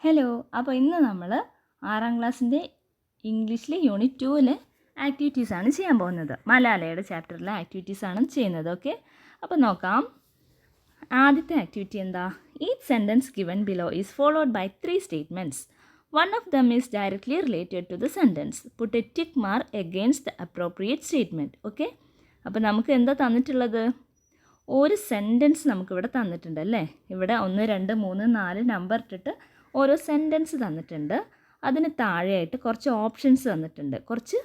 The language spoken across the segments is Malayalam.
ഹലോ. അപ്പോൾ ഇന്ന് നമ്മൾ 6ാം ക്ലാസ്സിൻ്റെ ഇംഗ്ലീഷിലെ യൂണിറ്റ് 2-ലെ ആക്ടിവിറ്റീസാണ് ചെയ്യാൻ പോകുന്നത്. മലാലയുടെ ചാപ്റ്ററിലെ ആക്ടിവിറ്റീസാണ് ചെയ്യുന്നത്. ഓക്കെ, അപ്പോൾ നോക്കാം. ആദ്യത്തെ ആക്ടിവിറ്റി എന്താ? Each sentence given below is followed by 3 statements. One of them is directly related to the sentence. Put a tick mark against the appropriate statement. Okay, അപ്പോൾ നമുക്ക് എന്താ തന്നിട്ടുള്ളത്? ഒരു സെൻറ്റൻസ് നമുക്കിവിടെ തന്നിട്ടുണ്ട് അല്ലേ. ഇവിടെ 1, 2, 3, 4 നമ്പർ ഇട്ടിട്ട് ഓരോ സെൻറ്റൻസ് തന്നിട്ടുണ്ട്. അതിന് താഴെയായിട്ട് കുറച്ച് ഓപ്ഷൻസ് തന്നിട്ടുണ്ട്, കുറച്ച്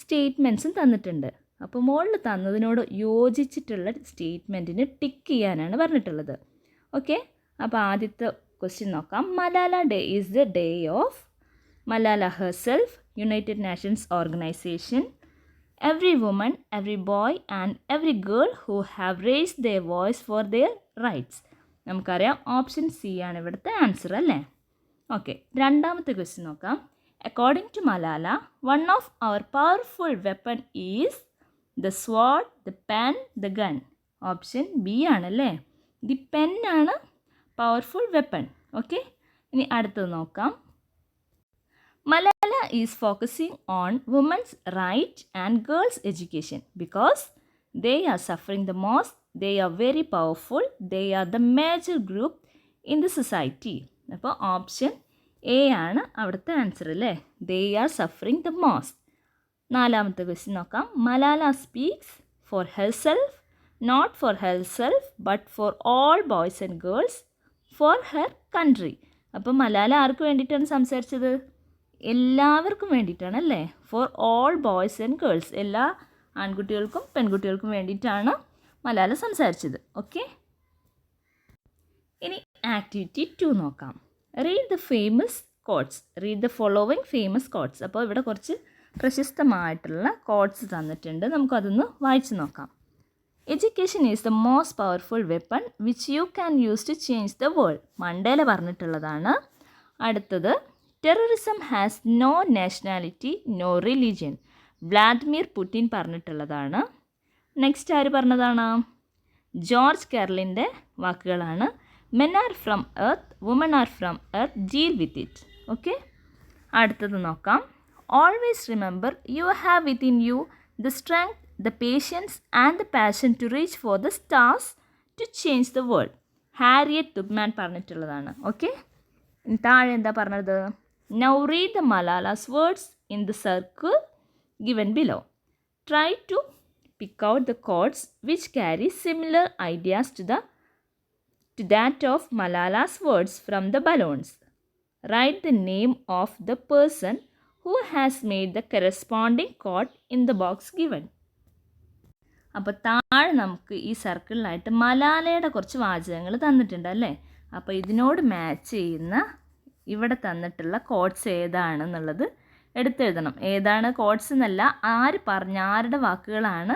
സ്റ്റേറ്റ്മെൻറ്റ്സും തന്നിട്ടുണ്ട്. അപ്പോൾ മുകളിൽ തന്നതിനോട് യോജിച്ചിട്ടുള്ള സ്റ്റേറ്റ്മെൻറ്റിന് ടിക്ക് ചെയ്യാനാണ് പറഞ്ഞിട്ടുള്ളത്. ഓക്കെ, അപ്പോൾ ആദ്യത്തെ ക്വസ്റ്റ്യൻ നോക്കാം. Malala day is the day of Malala herself, United Nations organisation, every woman, every boy and every girl who have raised their voice for their rights. നമുക്കറിയാം ഓപ്ഷൻ സി ആണ് ഇവിടുത്തെ ആൻസർ അല്ലേ. ഓക്കെ, രണ്ടാമത്തെ ക്വസ്റ്റ്യൻ നോക്കാം. According to Malala, one of our powerful weapon is the sword, the pen, the gun. Option B ആണല്ലേ. ദി പെൻ ആണ് പവർഫുൾ വെപ്പൺ. ഓക്കെ, ഇനി അടുത്തത് നോക്കാം. Malala is focusing on women's rights and girls' education because they are suffering the most, they are very powerful, they are the major group in the society. അപ്പോൾ ഓപ്ഷൻ എ ആണ് അവിടുത്തെ ആൻസർ അല്ലേ. They are suffering the most. നാലാമത്തെ ക്വസ്റ്റ്യൻ നോക്കാം. Malala speaks for herself, not for herself, but for all boys and girls, for her country. അപ്പോൾ മലാല ആർക്ക് വേണ്ടിയിട്ടാണ് സംസാരിച്ചത്? എല്ലാവർക്കും വേണ്ടിയിട്ടാണ് അല്ലേ. For all boys and girls, എല്ലാ ആൺകുട്ടികൾക്കും പെൺകുട്ടികൾക്കും വേണ്ടിയിട്ടാണ് മലാല സംസാരിച്ചത്. ഓക്കെ, ഇനി ആക്ടിവിറ്റി 2 നോക്കാം. Read the famous quotes, read the following famous quotes. അപ്പോൾ ഇവിടെ കുറച്ച് പ്രശസ്തമായിട്ടുള്ള കോട്ട്സ് തന്നിട്ടുണ്ട്, നമുക്കതൊന്ന് വായിച്ച് നോക്കാം. Education is the most powerful weapon which you can use to change the world. Mandela പറഞ്ഞിട്ടുള്ളതാണ്. അടുത്തത്, terrorism has no nationality, no religion. Vladimir Putin പറഞ്ഞിട്ടുള്ളതാണ്. നെക്സ്റ്റ് ആര് പറഞ്ഞതാണ്? ജോർജ് കാർലിൻ്റെ വാക്കുകളാണ്. Men are from earth, women are from earth, deal with it. Okay, അടുത്തത് നോക്കാം. Always remember you have within you the strength, the patience and the passion to reach for the stars to change the world. Harriet Tubman പറഞ്ഞിട്ടുള്ളതാണ്. ഓക്കെ, താഴെ എന്താ പറഞ്ഞത്? Now read the Malala's words in the circle given below. Try to pick out the quotes which carry similar ideas to that of Malala's words from the balloons. Write the name of the person who has made the corresponding quote in the box given. അപ്പോൾ താഴെ നമുക്ക് ഈ സർക്കിളിലായിട്ട് മലാലയുടെ കുറച്ച് വാചകങ്ങൾ തന്നിട്ടുണ്ട് അല്ലേ. അപ്പോൾ ഇതിനോട് മാച്ച് ചെയ്യുന്ന ഇവിടെ തന്നിട്ടുള്ള കോട്ട്സ് ഏതാണെന്നുള്ളത് എടുത്തെഴുതണം. ഏതാണ് കോട്ട്സ് എന്നല്ല, ആരുടെ വാക്കുകളാണ്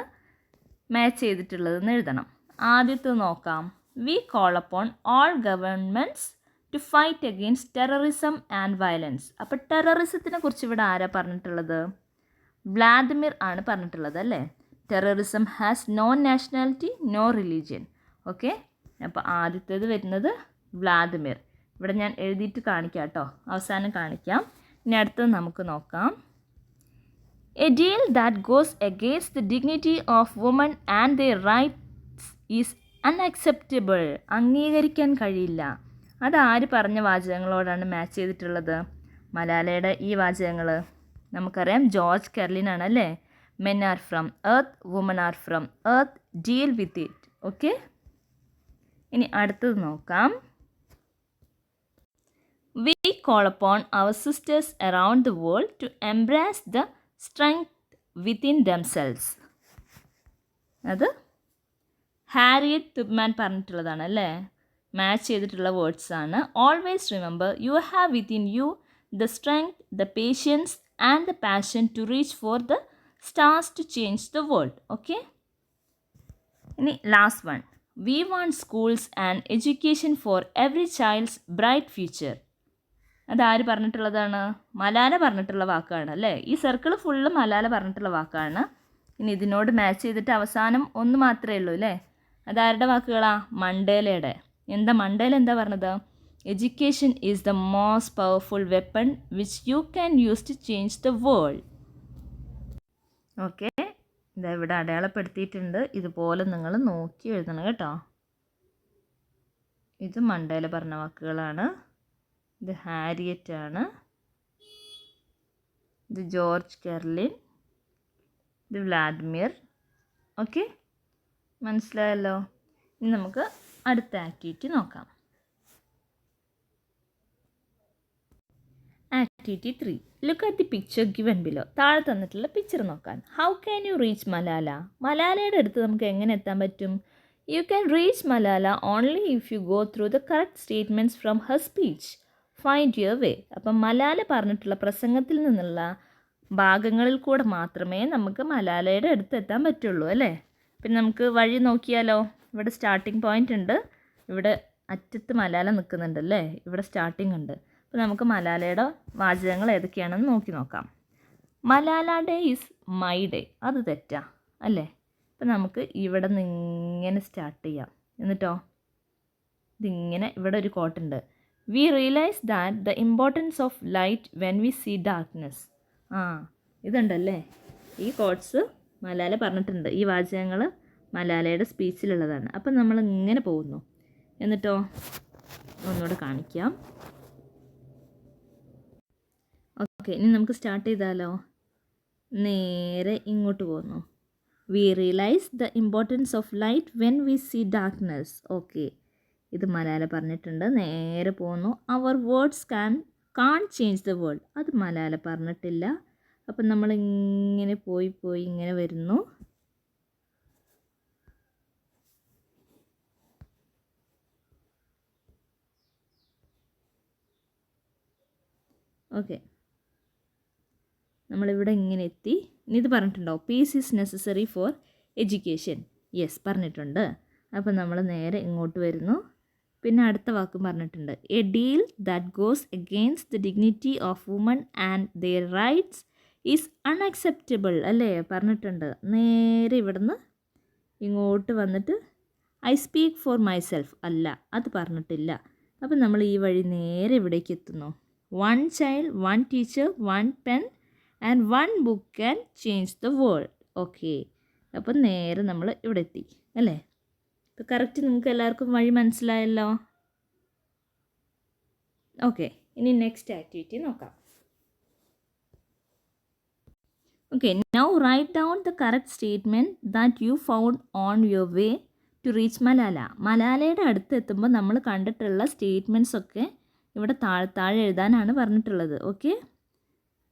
മാച്ച് ചെയ്തിട്ടുള്ളതെന്ന് എഴുതണം. ആദ്യത്തെ നോക്കാം. We call upon all governments to fight against terrorism and violence. അപ്പോൾ ടെററിസത്തിനെ കുറിച്ച് ഇവിടെ ആരാ പറഞ്ഞിട്ടുള്ളത്? വ്ളാഡിമിർ ആണ് പറഞ്ഞിട്ടുള്ളത് അല്ലേ. Terrorism has no nationality, no religion. Okay, അപ്പോൾ ആദ്യത്തേത് വരുന്നത് വ്ളാഡിമിർ. ഇവിടെ ഞാൻ എഴുതിയിട്ട് കാണിക്കാം കേട്ടോ, അവസാനം കാണിക്കാം. ഇനി അടുത്തത് നമുക്ക് നോക്കാം. A deal that goes against the dignity of woman and their rights is unacceptable. അംഗീകരിക്കാൻ കഴിയില്ല. അതാര് പറഞ്ഞ വാചകങ്ങളോടാണ് മാച്ച് ചെയ്തിട്ടുള്ളത്? മലാലയുടെ ഈ വാചകങ്ങൾ നമുക്കറിയാം, ജോർജ് കാർലിനാണ് അല്ലേ. Men are from earth, women are from earth, deal with it. Okay, ഇനി അടുത്തത് നോക്കാം. We call upon our sisters around the world to embrace the strength within themselves. അത് ഹാരിയറ്റ് തുബ്മാൻ പറഞ്ഞിട്ടുള്ളതാണ് അല്ലേ. മാച്ച് ചെയ്തിട്ടുള്ള വേർഡ്സ് ആണ്. Always remember you have within you the strength, the patience and the passion to reach for the stars to change the world. Okay, ഇനി last one. We want schools and education for every child's bright future. അതാര് പറഞ്ഞിട്ടുള്ളതാണ്? മലാല പറഞ്ഞിട്ടുള്ള വാക്കാണ് അല്ലേ. ഈ സർക്കിൾ ഫുള്ള് മലാല പറഞ്ഞിട്ടുള്ള വാക്കാണ്. ഇനി ഇതിനോട് മാച്ച് ചെയ്തിട്ട് അവസാനം ഒന്ന് മാത്രമേ ഉള്ളൂ അല്ലേ. അതാരുടെ വാക്കുകളാ? മണ്ടേലയുടെ. മണ്ടേല എന്താ പറഞ്ഞത്? Education is the most powerful weapon which you can use to change the world. Okay, ഇതാ ഇവിടെ അടയാളപ്പെടുത്തിയിട്ടുണ്ട്. ഇതുപോലെ നിങ്ങൾ നോക്കി എഴുതണം കേട്ടോ. ഇത് മണ്ടേല പറഞ്ഞ വാക്കുകളാണ്. ഇത് ഹാരിയറ്റ് ആണ്. ഇത് ജോർജ് കെർലിൻ. ഇത് വ്ലാഡിമിർ. ഓക്കെ, മനസ്സിലായല്ലോ. ഇനി നമുക്ക് അടുത്ത ആക്ടിവിറ്റി നോക്കാം. Activity 3. Look at the picture given below. താഴെ തന്നിട്ടുള്ള പിക്ചർ നോക്കാൻ. How can you reach Malala? മലാലയുടെ അടുത്ത് നമുക്ക് എങ്ങനെ എത്താൻ പറ്റും? You can reach Malala only if you go through the correct statements from her speech. Find your way. അപ്പം മലാല പറഞ്ഞിട്ടുള്ള പ്രസംഗത്തിൽ നിന്നുള്ള ഭാഗങ്ങളിൽ കൂടെ മാത്രമേ നമുക്ക് മലാലയുടെ അടുത്ത് എത്താൻ പറ്റുള്ളൂ അല്ലേ? പിന്നെ നമുക്ക് വഴി നോക്കിയാലോ. ഇവിടെ സ്റ്റാർട്ടിംഗ് പോയിൻ്റ് ഉണ്ട്. ഇവിടെ അറ്റത്ത് മലാല നിൽക്കുന്നുണ്ടല്ലേ. ഇവിടെ സ്റ്റാർട്ടിംഗ് ഉണ്ട്. അപ്പോൾ നമുക്ക് മലാലയുടെ വാചകങ്ങൾ ഏതൊക്കെയാണെന്ന് നോക്കാം. Malala day is my day. അത് തെറ്റാ അല്ലേ? അപ്പോൾ നമുക്ക് ഇവിടെ നിന്ന് ഇങ്ങനെ സ്റ്റാർട്ട് ചെയ്യാം. എന്നിട്ടോ ഇതിങ്ങനെ ഇവിടെ ഒരു കോട്ടുണ്ട്. We realise that the importance of light when we see darkness. ഇതുണ്ടല്ലേ, ഈ കോട്ട്സ് മലാല പറഞ്ഞിട്ടുണ്ട്. ഈ വാചകങ്ങൾ മലാലയുടെ സ്പീച്ചിലുള്ളതാണ്. അപ്പം നമ്മൾ ഇങ്ങനെ പോകുന്നു. എന്നിട്ടോ ഒന്നുകൂടെ കാണിക്കാം. ഓക്കെ, ഇനി നമുക്ക് സ്റ്റാർട്ട് ചെയ്താലോ. നേരെ ഇങ്ങോട്ട് പോകുന്നു. We realise the importance of light when we see darkness. Okay, ഇത് മലാല പറഞ്ഞിട്ടുണ്ട്. നേരെ പോകുന്നു. Our words can change the world. അത് മലാല പറഞ്ഞിട്ടില്ല. അപ്പം നമ്മളിങ്ങനെ പോയി ഇങ്ങനെ വരുന്നു. ഓക്കെ, നമ്മളിവിടെ ഇങ്ങനെ എത്തി. ഇനി ഇത് പറഞ്ഞിട്ടുണ്ടോ, peace is necessary for education. Yes, പറഞ്ഞിട്ടുണ്ട്. അപ്പം നമ്മൾ നേരെ ഇങ്ങോട്ട് വരുന്നു. പിന്നെ അടുത്ത വാക്കും പറഞ്ഞിട്ടുണ്ട്. A deal that goes against the dignity of woman and their rights is unacceptable അല്ലേ? പറഞ്ഞിട്ടുണ്ട്. നേരെ ഇവിടുന്ന് ഇങ്ങോട്ട് വന്നിട്ട് ഐ സ്പീക്ക് ഫോർ മൈസെൽഫ്. അല്ല, അത് പറഞ്ഞിട്ടില്ല. അപ്പം നമ്മൾ ഈ വഴി നേരെ ഇവിടേക്ക് എത്തുന്നു. One child, one teacher, one pen and one book can change the world. Okay, അപ്പം നേരെ നമ്മൾ ഇവിടെ എത്തി അല്ലേ? ഇപ്പോൾ കറക്റ്റ് നിങ്ങൾക്ക് എല്ലാവർക്കും വഴി മനസ്സിലായല്ലോ. ഓക്കെ, ഇനി നെക്സ്റ്റ് ആക്ടിവിറ്റി നോക്കാം. Okay, now write down the correct statement that you found on your way to reach Malala. മലാലയുടെ അടുത്ത് എത്തുമ്പോൾ നമ്മൾ കണ്ടിട്ടുള്ള സ്റ്റേറ്റ്മെൻറ്റ്സ് ഒക്കെ ഇവിടെ താഴെ എഴുതാനാണ് പറഞ്ഞിട്ടുള്ളത്. ഓക്കെ,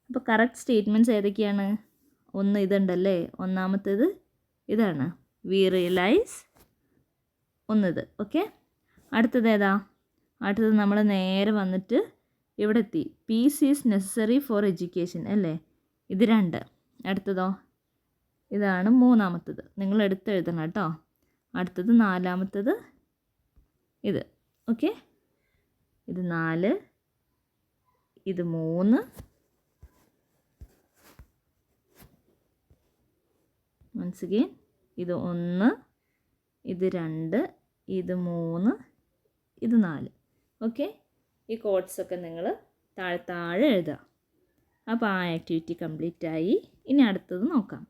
അപ്പോൾ കറക്റ്റ് സ്റ്റേറ്റ്മെൻറ്റ്സ് ഏതൊക്കെയാണ്? ഒന്ന് ഇതുണ്ടല്ലേ, ഒന്നാമത്തേത് ഇതാണ്, വി റിയലൈസ്. ഒന്നിത്. ഓക്കെ, അടുത്തത് ഏതാ? അടുത്തത് നമ്മൾ നേരെ വന്നിട്ട് ഇവിടെ എത്തി. Peace is necessary for education അല്ലേ? ഇത് 2. അടുത്തതോ ഇതാണ് മൂന്നാമത്തത്. നിങ്ങൾ എടുത്തെഴുതണം കേട്ടോ. അടുത്തത് നാലാമത്തത് ഇത്. ഓക്കെ, ഇത് 4, ഇത് 3, once again ഇത് 1, ഇത് 2, ഇത് 3, ഇത് 4. ഓക്കെ, ഈ കോഡ്സൊക്കെ നിങ്ങൾ താഴെ എഴുതുക. അപ്പോൾ ആ ആക്ടിവിറ്റി കംപ്ലീറ്റ് ആയി. ഇനി അടുത്തത് നോക്കാം.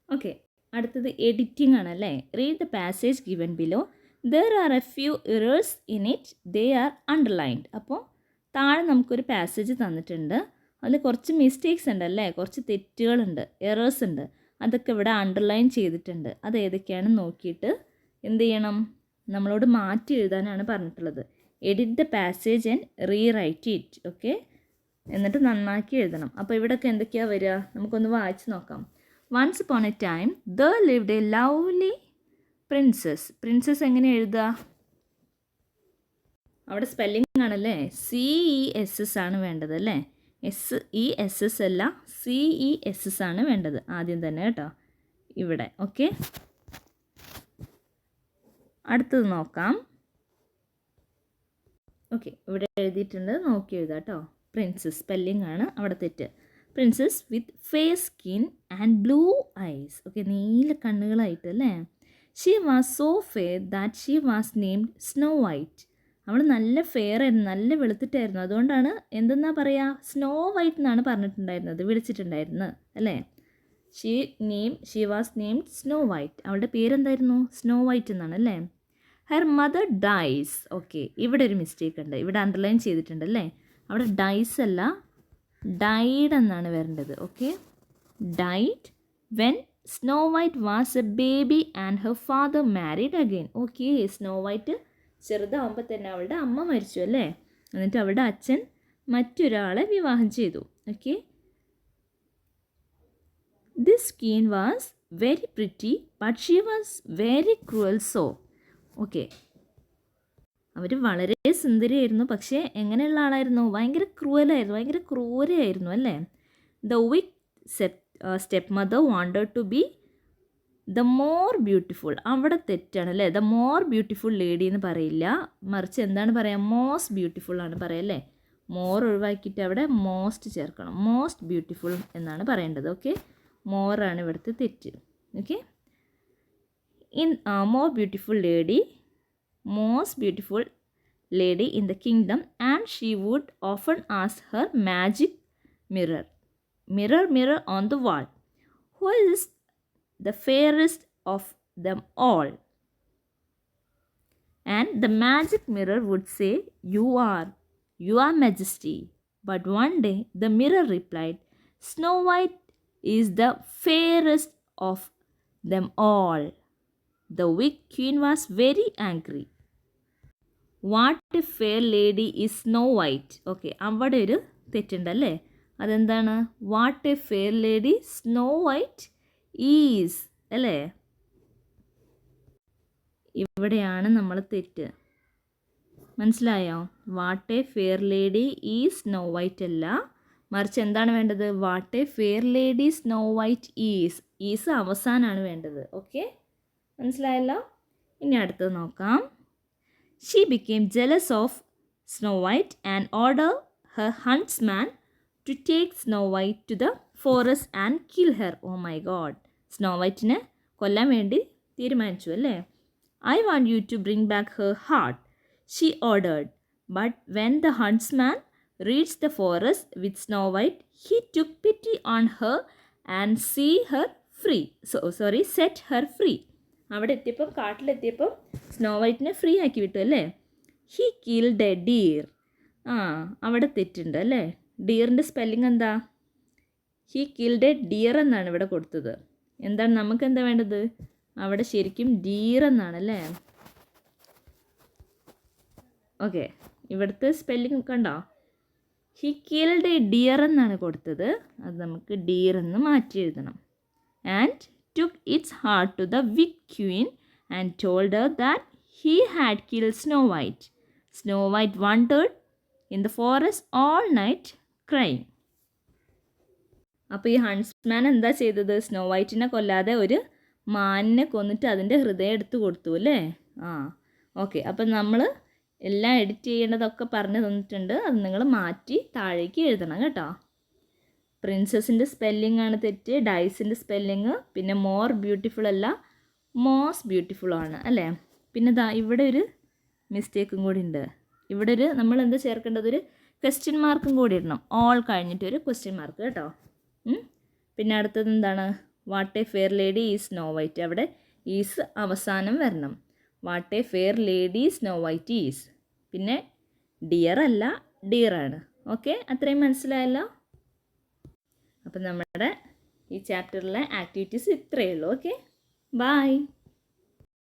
ഓക്കെ, അടുത്തത് എഡിറ്റിംഗ് ആണല്ലേ. Read the passage given below. There are A few errors in it, they are underlined. അപ്പോൾ താഴെ നമുക്കൊരു പാസേജ് തന്നിട്ടുണ്ട്. അതിൽ കുറച്ച് മിസ്റ്റേക്സ് ഉണ്ടല്ലേ, കുറച്ച് തെറ്റുകളുണ്ട്, എറേഴ്സ് ഉണ്ട്. അതൊക്കെ ഇവിടെ അണ്ടർലൈൻ ചെയ്തിട്ടുണ്ട്. അത് ഏതൊക്കെയാണെന്ന് നോക്കിയിട്ട് എന്ത് ചെയ്യണം? നമ്മളോട് മാറ്റി എഴുതാനാണ് പറഞ്ഞിട്ടുള്ളത്. Edit the passage and rewrite it. Okay, എന്നിട്ട് നന്നാക്കി എഴുതണം. അപ്പോൾ ഇവിടെയൊക്കെ എന്തൊക്കെയാണ് വരിക? നമുക്കൊന്ന് വായിച്ച് നോക്കാം. Once upon a time there lived a lovely princess. Princess എങ്ങനെ എഴുതുക? അവിടെ സ്പെല്ലിംഗ് ആണല്ലേ, CESS ആണ് വേണ്ടത് അല്ലേ? SESS അല്ല, CESS ആണ് വേണ്ടത് ആദ്യം തന്നെ കേട്ടോ ഇവിടെ. ഓക്കെ, അടുത്തത് നോക്കാം. ഓക്കെ, ഇവിടെ എഴുതിയിട്ടുണ്ട്, നോക്കി എഴുതാം കേട്ടോ. പ്രിൻസസ് സ്പെല്ലിംഗ് ആണ് അവിടെ തെറ്റ്. Princess with fair skin and blue eyes. Okay, നീല കണ്ണുകളായിട്ട് അല്ലേ? She was so fair that she was named Snow White. അവൾ നല്ല ഫെയർ ആയിരുന്നു, നല്ല വെളുത്തിട്ടായിരുന്നു. അതുകൊണ്ടാണ് എന്തെന്നാ പറയുക, സ്നോ വൈറ്റ് എന്നാണ് പറഞ്ഞിട്ടുണ്ടായിരുന്നത്, വിളിച്ചിട്ടുണ്ടായിരുന്നത് അല്ലേ. She was named Snow white. അവളുടെ പേരെന്തായിരുന്നു? സ്നോ വൈറ്റ് എന്നാണ് അല്ലേ. Her mother dyes. ഓക്കെ, ഇവിടെ ഒരു മിസ്റ്റേക്ക് ഉണ്ട്, ഇവിടെ അണ്ടർലൈൻ ചെയ്തിട്ടുണ്ട് അല്ലേ. അവിടെ ഡൈസ് അല്ല, ഡൈഡ് എന്നാണ് വരേണ്ടത്. Okay, died when Snow White was a baby and her father married again. Okay, Snow White ചെറുതാവുമ്പോൾ തന്നെ അവളുടെ അമ്മ മരിച്ചു അല്ലേ. എന്നിട്ട് അവളുടെ അച്ഛൻ മറ്റൊരാളെ വിവാഹം ചെയ്തു. Okay, this queen was very pretty but she was very cruel. So okay, അവർ വളരെ സുന്ദരിയായിരുന്നു, പക്ഷേ എങ്ങനെയുള്ള ആളായിരുന്നു? ഭയങ്കര ക്രൂവലായിരുന്നു, ഭയങ്കര ക്രൂരയായിരുന്നു അല്ലേ. The wicked stepmother wanted to be the more beautiful. അവിടെ തെറ്റാണ് അല്ലേ. ദ മോർ ബ്യൂട്ടിഫുൾ ലേഡി എന്ന് പറയില്ല, മറിച്ച് എന്താണ് പറയുക? മോസ്റ്റ് ബ്യൂട്ടിഫുൾ ആണ് പറയുക അല്ലേ. മോർ ഒഴിവാക്കിയിട്ട് അവിടെ മോസ്റ്റ് ചേർക്കണം. മോസ്റ്റ് ബ്യൂട്ടിഫുൾ എന്നാണ് പറയേണ്ടത്. ഓക്കെ, മോറാണ് ഇവിടുത്തെ തെറ്റ്. Okay, in more beautiful lady, most beautiful lady in the kingdom, and she would often ask her magic mirror, mirror, mirror on the wall, who is the fairest of them all? And the magic mirror would say, you are, your majesty. But one day the mirror replied, Snow White is the fairest of them all. The wicked queen was very angry. What A fair lady is snow white. Okay, അവിടെ ഒരു തെറ്റുണ്ടല്ലേ. അതെന്താണ്? What A fair lady snow white is അല്ലേ. ഇവിടെയാണ് നമ്മൾ തെറ്റ്. മനസ്സിലായോ? What A fair lady is snow white അല്ല, മറിച്ച് എന്താണ് വേണ്ടത്? What A fair lady snow white is അവസാനമാണ് വേണ്ടത്. ഓക്കെ, മനസ്സിലായല്ലോ. ഇനി അടുത്തത് നോക്കാം. She became jealous of Snow White and ordered her huntsman to take Snow White to the forest and kill her. Oh my God. Snow White-നെ കൊല്ലാൻ വേണ്ടി തീരുമാനിച്ചു അല്ലേ. I want you to bring back her heart, she ordered. But when the huntsman reached the forest with Snow White, he took pity on her and set her free. അവിടെ എത്തിയപ്പം, കാട്ടിലെത്തിയപ്പം സ്നോ വൈറ്റിനെ ഫ്രീ ആക്കി വിട്ടു അല്ലേ. He killed A deer. അവിടെ തെറ്റുണ്ട് അല്ലേ. ഡിയറിൻ്റെ സ്പെല്ലിംഗ് എന്താ? ഹി കിൽഡ് എ ഡിയർ എന്നാണ് ഇവിടെ കൊടുത്തത്. എന്താണ് നമുക്ക് എന്താ വേണ്ടത്? അവിടെ ശരിക്കും ഡീർ എന്നാണ് അല്ലേ. ഓക്കെ, ഇവിടുത്തെ സ്പെല്ലിംഗ് കണ്ടോ? ഹി കിൽഡ് എ ഡിയർ എന്നാണ് കൊടുത്തത്, അത് നമുക്ക് ഡീർ എന്ന് മാറ്റി എഴുതണം. And took its heart to the wicked queen and told her that he had killed Snow White. Snow White wandered in the forest all night crying. അപ്പോൾ ഈ ഹൺസ്മാൻ എന്താ ചെയ്തത്? സ്നോ വൈറ്റിനെ കൊല്ലാതെ ഒരു മാനിനെ കൊന്നിട്ട് അതിൻ്റെ ഹൃദയം എടുത്ത് കൊടുത്തു അല്ലേ. ഓക്കെ, അപ്പം നമ്മൾ എല്ലാം എഡിറ്റ് ചെയ്യേണ്ടതൊക്കെ പറഞ്ഞു തന്നിട്ടുണ്ട്, അത് നിങ്ങൾ മാറ്റി താഴേക്ക് എഴുതണം കേട്ടോ. പ്രിൻസസിൻ്റെ സ്പെല്ലിംഗ് ആണ് തെറ്റ്, ഡൈസിൻ്റെ സ്പെല്ലിങ്, പിന്നെ മോർ ബ്യൂട്ടിഫുൾ അല്ല, മോസ്റ്റ് ബ്യൂട്ടിഫുൾ ആണ് അല്ലേ. പിന്നെ ഇവിടെ ഒരു മിസ്റ്റേക്കും കൂടി ഉണ്ട്. ഇവിടെ ഒരു നമ്മൾ എന്താ ചേർക്കേണ്ടത്? ഒരു ക്വസ്റ്റ്യൻ മാർക്കും കൂടി ഇടണം. ഓൾ കഴിഞ്ഞിട്ട് ഒരു ക്വസ്റ്റ്യൻ മാർക്ക് കേട്ടോ. പിന്നെ അടുത്തത് എന്താണ്? What A fair lady is snow white. അവിടെ ഈസ് അവസാനം വരണം. What A fair lady snow white is. പിന്നെ ഡിയർ അല്ല, ഡിയറാണ്. ഓക്കെ, അത്രയും മനസ്സിലായല്ലോ. അപ്പം നമ്മുടെ ഈ ചാപ്റ്ററിലെ ആക്ടിവിറ്റീസ് ഇത്രയേ ഉള്ളൂ. Okay, by.